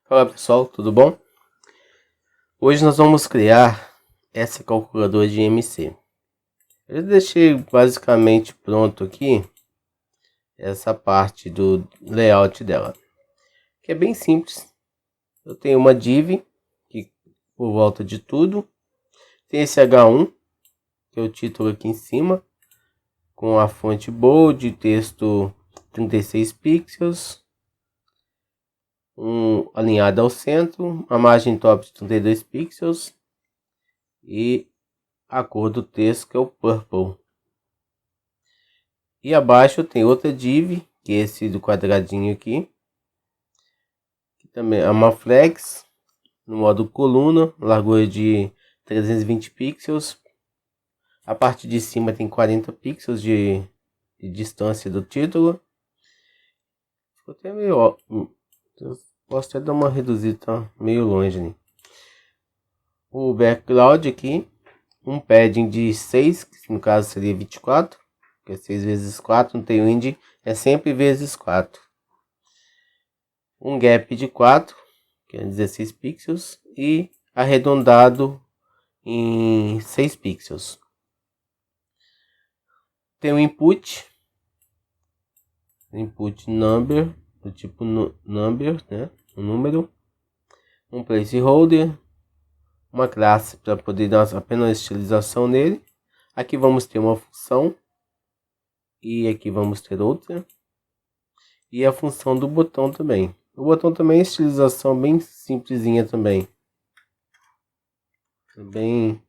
Fala pessoal, tudo bom? Hoje nós vamos criar essa calculadora de MC. Eu deixei basicamente pronto aqui essa parte do layout dela, que é bem simples. Eu tenho uma div que por volta de tudo, tem esse H1 que é o título aqui em cima, com a fonte bold, texto 36 pixels, alinhado ao centro, a margem top de 32 pixels e a cor do texto que é o purple. E abaixo tem outra div, que é esse do quadradinho aqui, que também é uma flex no modo coluna, largura de 320 pixels. A parte de cima tem 40 pixels de distância do título. Ficou até meio, posso até dar uma reduzida, tá meio longe ali. O background aqui, um padding de 6, que no caso seria 24, que é 6 vezes 4, no Tailwind é sempre vezes 4. Um gap de 4, que é 16 pixels, e arredondado em 6 pixels. Tem um input number, do tipo number, né? Um número, um placeholder, uma classe para poder dar apenas estilização nele. Aqui vamos ter uma função e aqui vamos ter outra, e a função do botão também. O botão também é estilização bem simplesinha também, bem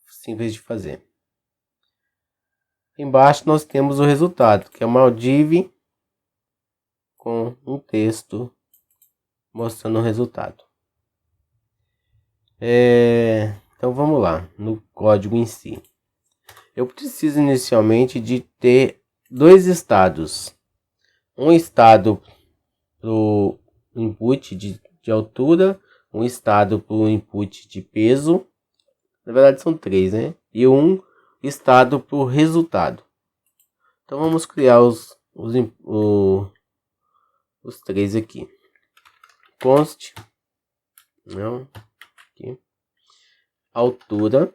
simples de fazer. Embaixo nós temos o resultado, que é uma div com um texto mostrando o resultado. Então vamos lá, no código em si. Eu preciso inicialmente de ter dois estados. Um estado para o input de altura, um estado para o input de peso. Na verdade são três, né? E um estado para o resultado. Então vamos criar os três aqui. Const, não, aqui, altura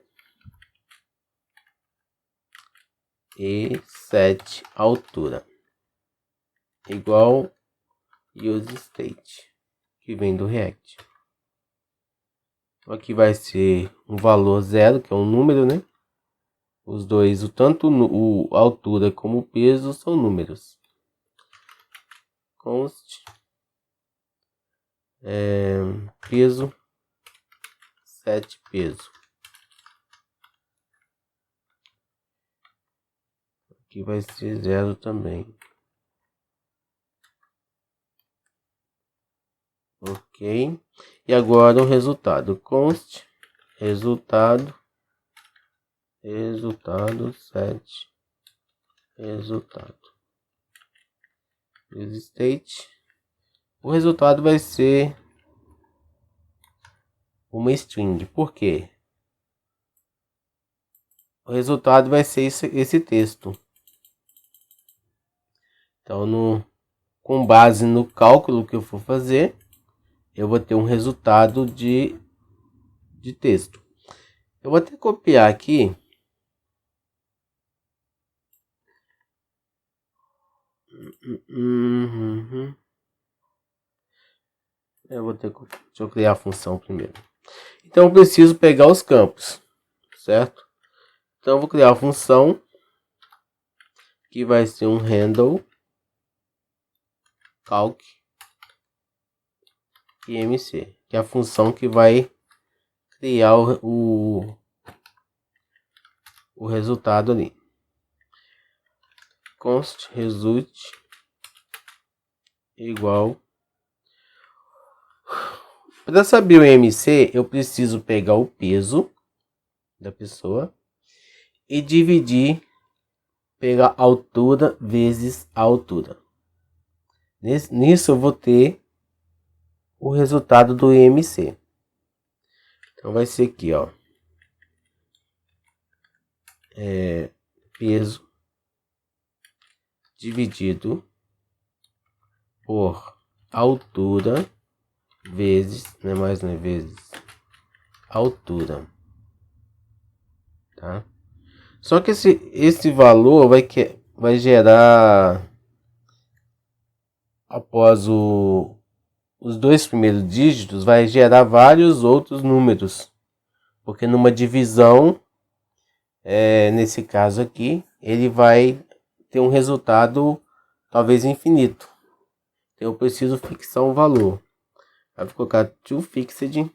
e set altura igual useState, que vem do React. Aqui vai ser um valor zero, que é um número, né? Os dois, tanto a altura como o peso são números. Const peso, set peso. Aqui vai ser zero também. Ok. E agora o resultado. Const resultado set resultado useState. O resultado vai ser uma string. Por quê? O resultado vai ser esse texto. Então, com base no cálculo que eu for fazer, eu vou ter um resultado de texto. Eu vou até copiar aqui. Deixa eu criar a função primeiro. Então eu preciso pegar os campos, certo? Então eu vou criar a função que vai ser um handle calc imc, que é a função que vai criar o resultado ali. Const result igual. Para saber o MC, eu preciso pegar o peso da pessoa e dividir pela altura vezes a altura. Nisso eu vou ter o resultado do IMC. Então vai ser aqui, ó. Peso dividido por altura vezes, não é mais, não é vezes, altura, tá? Só que esse valor vai gerar, após os dois primeiros dígitos, vai gerar vários outros números, porque numa divisão, nesse caso aqui, ele vai ter um resultado talvez infinito. Então eu preciso fixar um valor. Eu vou colocar toFixed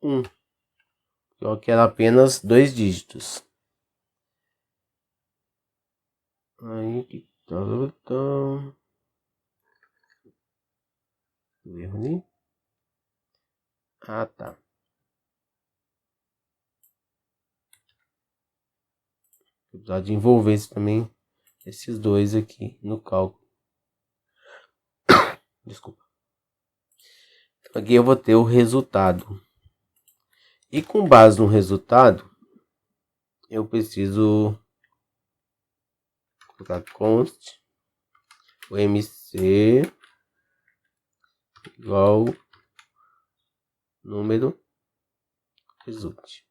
1. Eu quero apenas 2 dígitos. Aí que tá. Erro ali. Ah, tá. Eu precisar de envolver isso também, esses dois aqui no cálculo. Desculpa. Então, aqui eu vou ter o resultado. E com base no resultado, eu preciso colocar const o MC igual número result.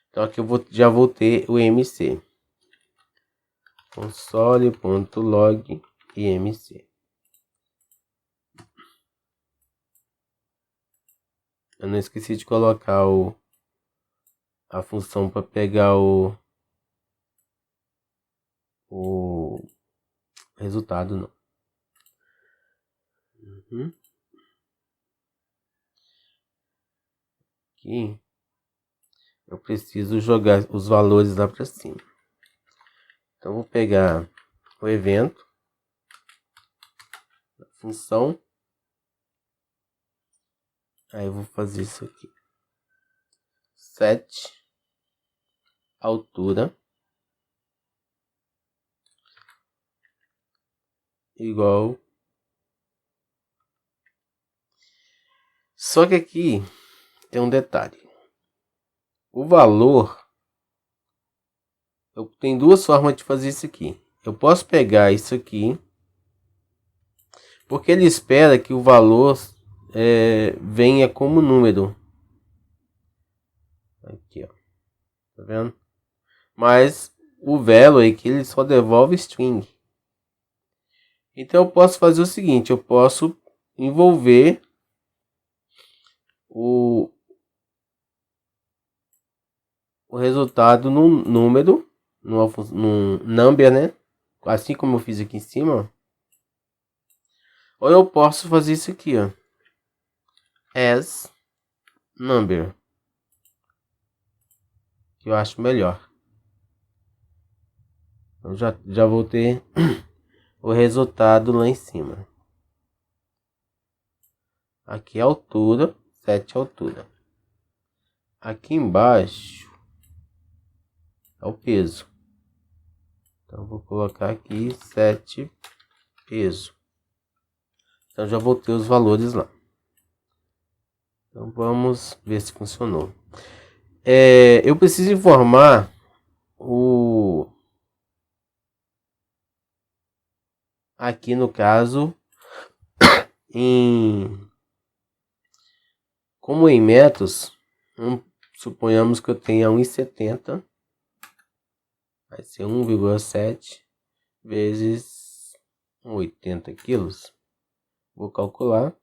Então aqui eu já vou ter o MC. Console.log IMC. Eu não esqueci de colocar a função para pegar o resultado, não. Aqui eu preciso jogar os valores lá para cima. Então vou pegar o evento, a função, aí eu vou fazer isso aqui. Set altura igual. Só que aqui tem um detalhe. O valor, eu tenho duas formas de fazer isso aqui. Eu posso pegar isso aqui, porque ele espera que o valor venha como número. Aqui, ó. Tá vendo? Mas o value aqui ele só devolve string. Então eu posso fazer o seguinte, eu posso envolver o resultado num número, num number, né? Assim como eu fiz aqui em cima. Ou eu posso fazer isso aqui, ó. As number. Que eu acho melhor. Eu já vou ter o resultado lá em cima. Aqui é a altura, 7 altura. Aqui embaixo é o peso. Então vou colocar aqui 7 peso. Então já vou ter os valores lá. Então vamos ver se funcionou. Eu preciso informar aqui no caso como em metros, suponhamos que eu tenha 1,70, vai ser 1,7 vezes 80 quilos. Vou calcular.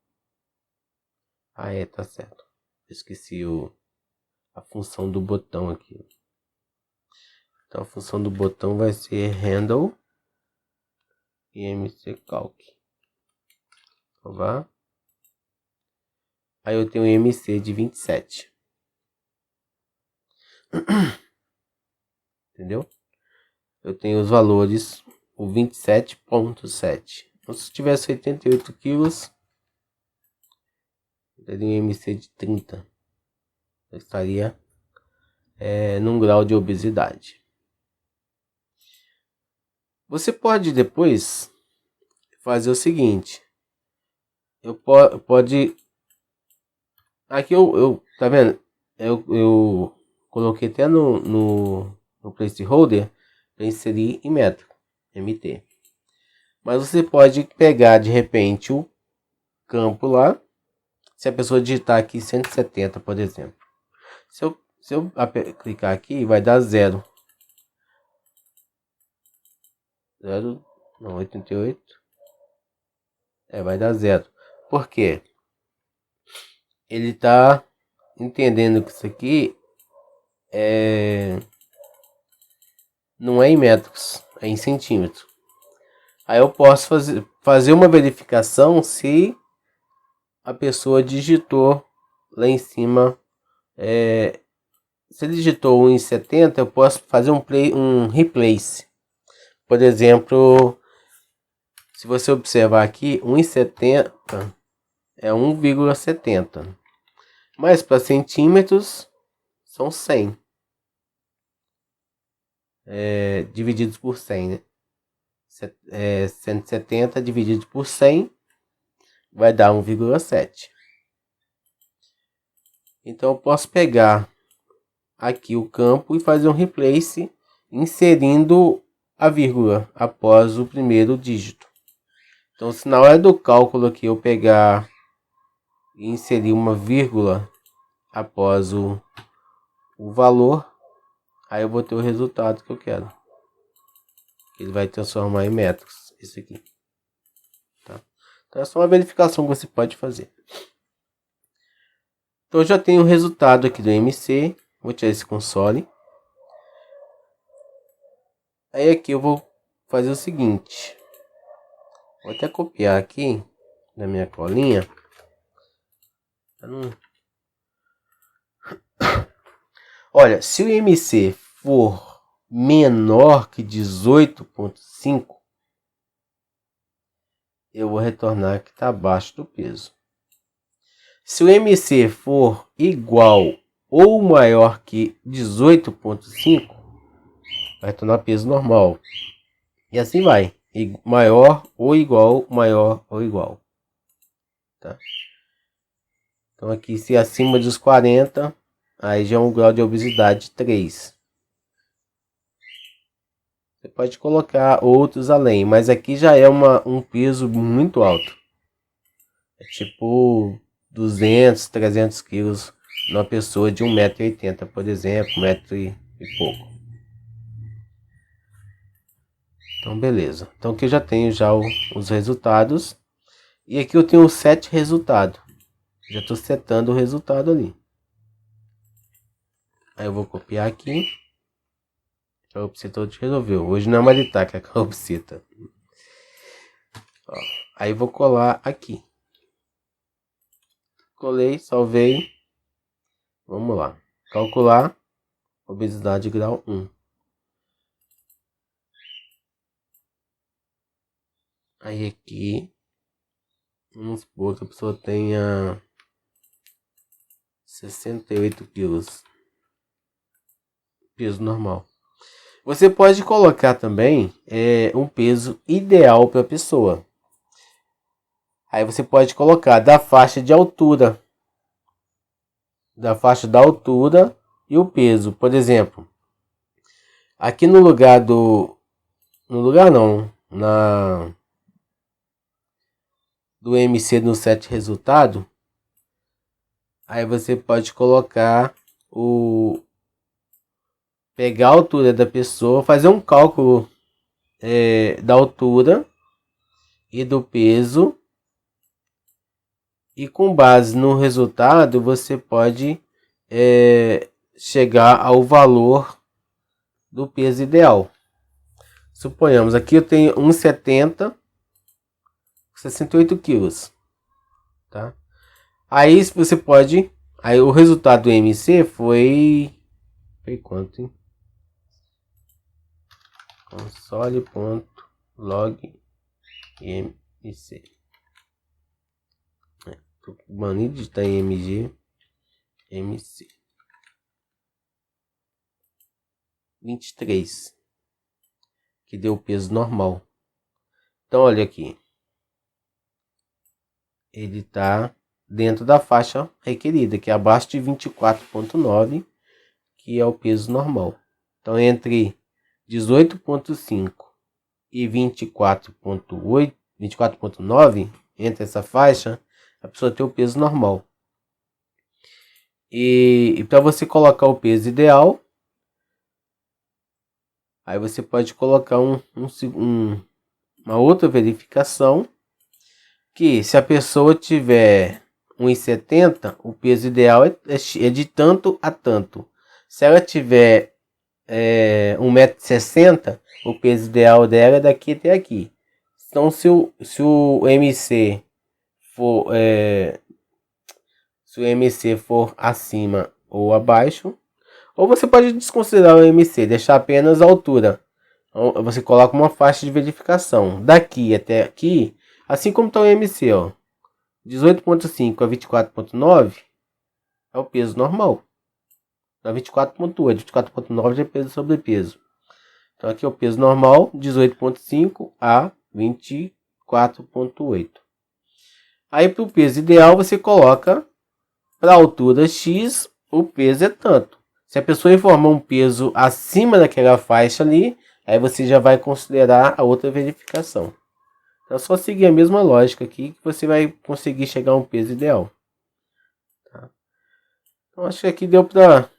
Tá certo. Esqueci a função do botão aqui. Então a função do botão vai ser handle imccalc. Provar. Aí eu tenho um MC de 27. Entendeu? Eu tenho os valores, o 27.7. Então, se tivesse 88 quilos, eu teria um MC de 30. Eu estaria num grau de obesidade. Você pode depois fazer o seguinte. Pode... Aqui tá vendo? Eu coloquei até no placeholder para inserir em metro, MT. Mas você pode pegar de repente o campo lá. Se a pessoa digitar aqui 170, por exemplo. Se eu clicar aqui, vai dar 0. 0, não, 88. Vai dar 0. Por quê? Ele está entendendo que isso aqui não é em metros, é em centímetros. Aí eu posso fazer uma verificação se a pessoa digitou lá em cima. Se ele digitou 1,70, eu posso fazer um replace. Por exemplo, se você observar aqui, 1,70 é 1,70. Mas para centímetros são 100. Divididos por 100, né? 170 dividido por 100 vai dar 1,7. Então eu posso pegar aqui o campo e fazer um replace inserindo a vírgula após o primeiro dígito. Então, se na hora do cálculo aqui eu pegar e inserir uma vírgula após o valor, aí eu vou ter o resultado que eu quero. Ele vai transformar em metros, isso aqui. Tá? Então é só uma verificação que você pode fazer. Então eu já tenho o resultado aqui do MC. Vou tirar esse console. Aí aqui eu vou fazer o seguinte. Vou até copiar aqui na minha colinha. Olha, se o MC for menor que 18,5, eu vou retornar que está abaixo do peso. Se o MC for igual ou maior que 18,5, vai retornar peso normal. E assim vai. Maior ou igual, maior ou igual. Tá? Então aqui, se acima dos 40, aí já é um grau de obesidade 3. Você pode colocar outros além, mas aqui já é um peso muito alto. É tipo 200, 300 quilos numa pessoa de 1,80 m, por exemplo, 1 e pouco. Então beleza, então aqui eu já tenho os resultados. E aqui eu tenho o set resultado. Já estou setando o resultado ali. Aí eu vou copiar aqui. A calopsita resolveu. Hoje não é maritaca, é a calopsita. Aí vou colar aqui. Colei, salvei. Vamos lá. Calcular obesidade grau 1. Aí aqui, vamos supor que a pessoa tenha 68 quilos. Peso normal. Você pode colocar também um peso ideal para a pessoa. Aí você pode colocar da faixa de altura. Da faixa da altura e o peso. Por exemplo, aqui no lugar do... No lugar não. Do MC no set resultado. Aí você pode colocar pegar a altura da pessoa, fazer um cálculo da altura e do peso, e com base no resultado você pode chegar ao valor do peso ideal. Suponhamos, aqui eu tenho 1,70, 68 quilos, tá? Aí você pode, aí o resultado do MC foi quanto, hein? Console.log MC. Tô banido de digitar em MG MC 23, que deu o peso normal. Então olha aqui, ele está dentro da faixa requerida, que é abaixo de 24,9, que é o peso normal. Então entre 18,5 e 24,8, 24,9, entre essa faixa a pessoa ter o peso normal. E para você colocar o peso ideal, aí você pode colocar uma outra verificação, que se a pessoa tiver 1,70, o peso ideal é de tanto a tanto. Se ela tiver 1,60 m, o peso ideal dela é daqui até aqui. Então se o MC for acima ou abaixo, ou você pode desconsiderar o MC, deixar apenas a altura. Então, você coloca uma faixa de verificação daqui até aqui, assim como está o MC, ó, 18,5 a 24,9 é o peso normal. Da 24,8, 24,9 é peso sobre peso. Então aqui é o peso normal, 18,5 a 24,8. Aí para o peso ideal você coloca para a altura X, o peso é tanto. Se a pessoa informar um peso acima daquela faixa ali, aí você já vai considerar a outra verificação. Então é só seguir a mesma lógica aqui que você vai conseguir chegar a um peso ideal. Tá? Então acho que aqui deu para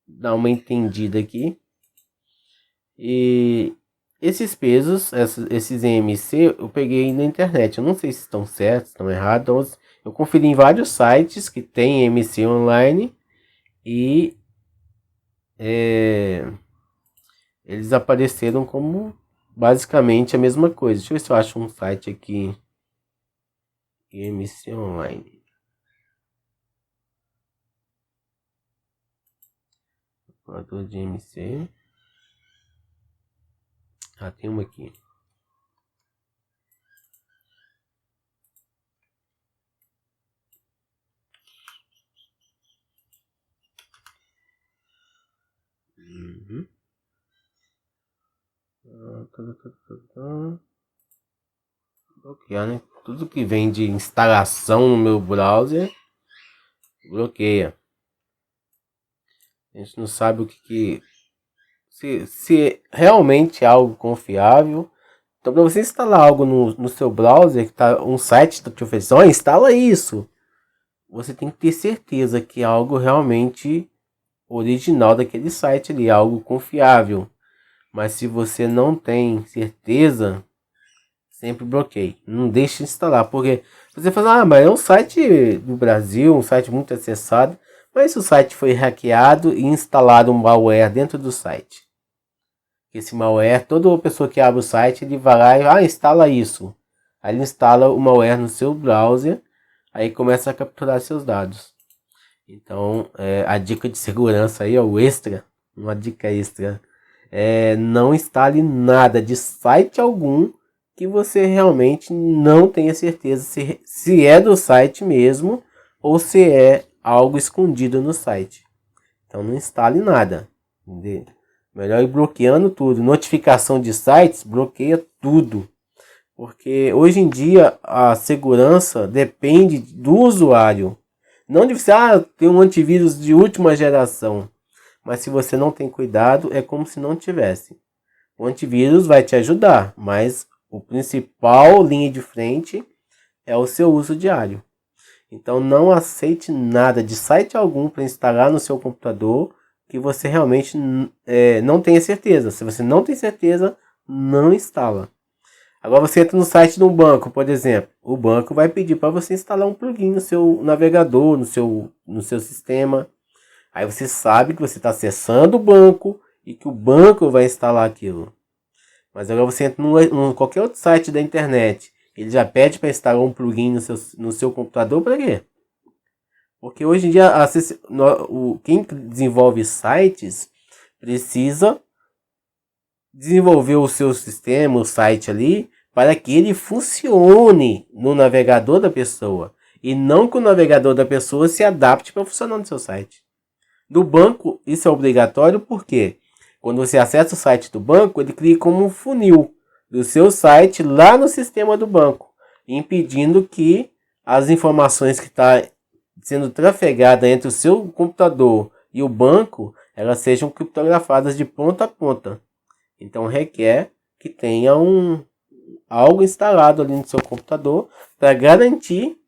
dar uma entendida aqui. E esses pesos, esses EMC, eu peguei na internet. Eu não sei se estão certos, estão errados. Então, eu conferi em vários sites que tem EMC online e eles apareceram como basicamente a mesma coisa. Deixa eu ver se eu acho um site aqui. EMC online. Calculador de EMC. Ah, tem uma aqui. Bloquear, né? Tudo que vem de instalação no meu browser bloqueia. A gente não sabe o que se realmente é algo confiável. Então, para você instalar algo no seu browser, que tá um site está te oferecendo, instala isso. Você tem que ter certeza que é algo realmente original daquele site ali, algo confiável. Mas se você não tem certeza, sempre bloqueie. Não deixe de instalar, porque você fala, mas é um site do Brasil, um site muito acessado. Mas se o site foi hackeado e instalado um malware dentro do site, esse malware, toda pessoa que abre o site, ele vai lá e instala isso. Aí ele instala o malware no seu browser, aí começa a capturar seus dados. Então, a dica de segurança aí, ó, o extra, uma dica extra, não instale nada de site algum que você realmente não tenha certeza se é do site mesmo ou se é algo escondido no site. Então não instale nada. Entendeu? Melhor ir bloqueando tudo. Notificação de sites, bloqueia tudo. Porque hoje em dia a segurança depende do usuário. Não de você ter um antivírus de última geração. Mas se você não tem cuidado, é como se não tivesse. O antivírus vai te ajudar, mas o principal linha de frente é o seu uso diário. Então não aceite nada de site algum para instalar no seu computador que você realmente não tenha certeza. Se você não tem certeza, não instala. Agora você entra no site de um banco, por exemplo. O banco vai pedir para você instalar um plugin no seu navegador, no seu sistema. Aí você sabe que você está acessando o banco e que o banco vai instalar aquilo. Mas agora você entra em qualquer outro site da internet. Ele já pede para instalar um plugin no seu computador, para quê? Porque hoje em dia quem desenvolve sites precisa desenvolver o seu sistema, o site ali, para que ele funcione no navegador da pessoa. E não que o navegador da pessoa se adapte para funcionar no seu site. Do banco, isso é obrigatório porque quando você acessa o site do banco, ele cria como um funil do seu site lá no sistema do banco, impedindo que as informações que estão sendo trafegadas entre o seu computador e o banco, elas sejam criptografadas de ponta a ponta. Então requer que tenha algo instalado ali no seu computador para garantir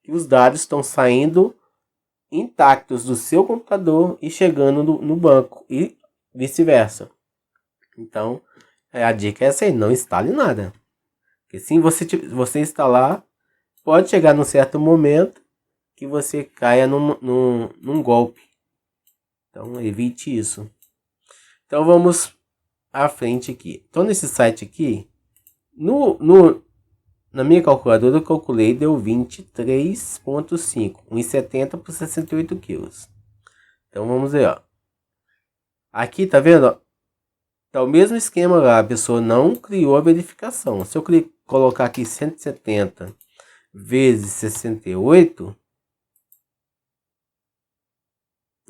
que os dados estão saindo intactos do seu computador e chegando no banco e vice-versa. Então, a dica é essa aí, não instale nada. Porque se você instalar, pode chegar num certo momento que você caia num golpe. Então, evite isso. Então, vamos à frente aqui. Então, nesse site aqui, na minha calculadora, eu calculei, deu 23,5. 1,70 por 68 quilos. Então, vamos ver, ó. Aqui, tá vendo, ó? Tá o mesmo esquema lá, a pessoa não criou a verificação. Se eu colocar aqui 170 vezes 68,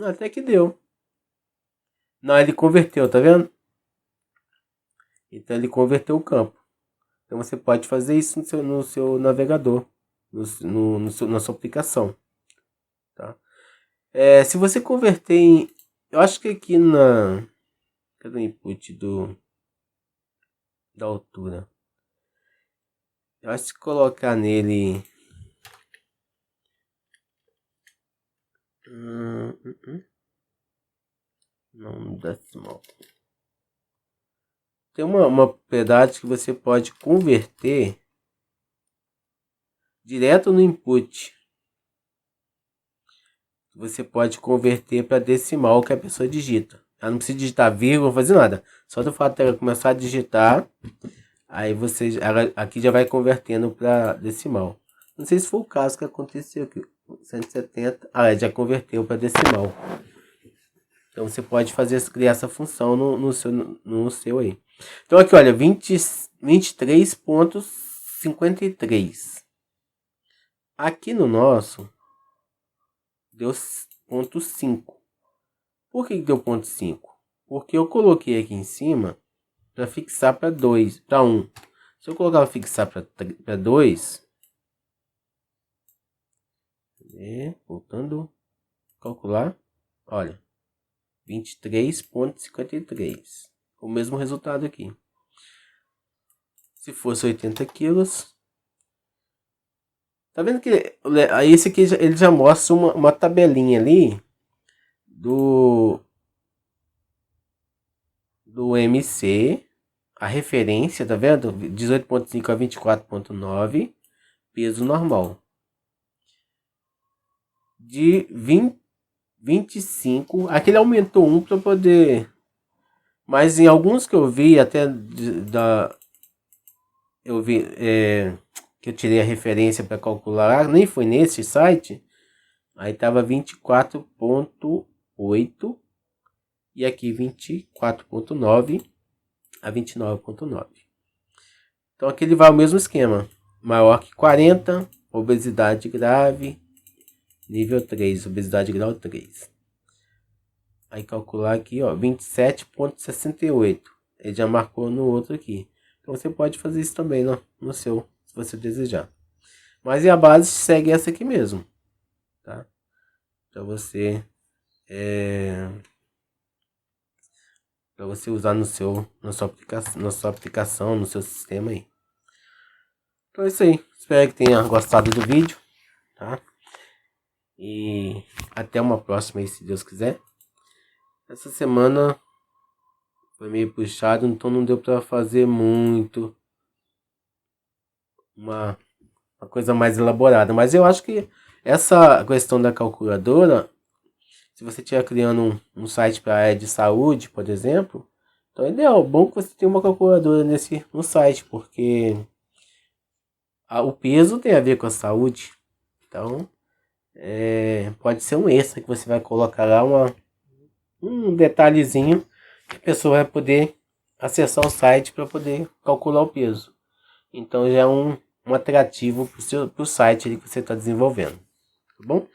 até que deu. Não, ele converteu, tá vendo? Então ele converteu o campo. Então você pode fazer isso no seu navegador, na sua aplicação. Tá? Se você converter em... Eu acho que aqui na... Cadê o input da altura? Eu acho que colocar nele... Não, decimal. Tem uma propriedade que você pode converter direto no input. Você pode converter para decimal que a pessoa digita. Ela não precisa digitar vírgula, fazer nada. Só do fato dela começar a digitar, aí ela aqui já vai convertendo para decimal. Não sei se foi o caso que aconteceu aqui. 170, já converteu para decimal. Então você pode criar essa função no seu aí. Então aqui, olha, 23,53. Aqui no nosso deu 0,5. Por que deu 0,5? Porque eu coloquei aqui em cima para fixar para 2, para 1. Se eu colocar fixar para 2, voltando calcular, olha, 23,53. O mesmo resultado aqui. Se fosse 80 quilos, tá vendo que aí esse aqui ele já mostra uma tabelinha ali do MC, a referência, tá vendo? 18,5 a 24,9, peso normal. De 25, aqui ele aumentou 1 para poder, mas em alguns que eu vi, até eu vi que eu tirei a referência para calcular, nem foi nesse site, aí tava 24,8 e aqui 24,9 a 29,9. Então aqui ele vai o mesmo esquema, maior que 40, obesidade grave, nível 3, obesidade grau 3. Aí calcular aqui, ó, 27,68. Ele já marcou no outro aqui. Então você pode fazer isso também no seu, se você desejar. Mas a base segue essa aqui mesmo, tá? Para você usar na sua aplicação, no seu sistema aí. Então é isso aí. Espero que tenha gostado do vídeo, tá? E até uma próxima aí, se Deus quiser. Essa semana foi meio puxado, então não deu para fazer muito uma coisa mais elaborada. Mas eu acho que essa questão da calculadora, se você estiver criando um site para área de saúde, por exemplo, então é ideal, bom que você tenha uma calculadora no site, porque o peso tem a ver com a saúde. Então pode ser um extra que você vai colocar lá, um detalhezinho que a pessoa vai poder acessar o site para poder calcular o peso. Então já é um atrativo para o site que você está desenvolvendo. Tá bom?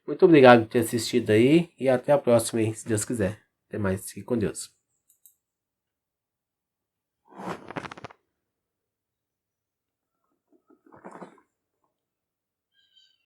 Muito obrigado por ter assistido aí e até a próxima aí, se Deus quiser. Até mais, fique com Deus.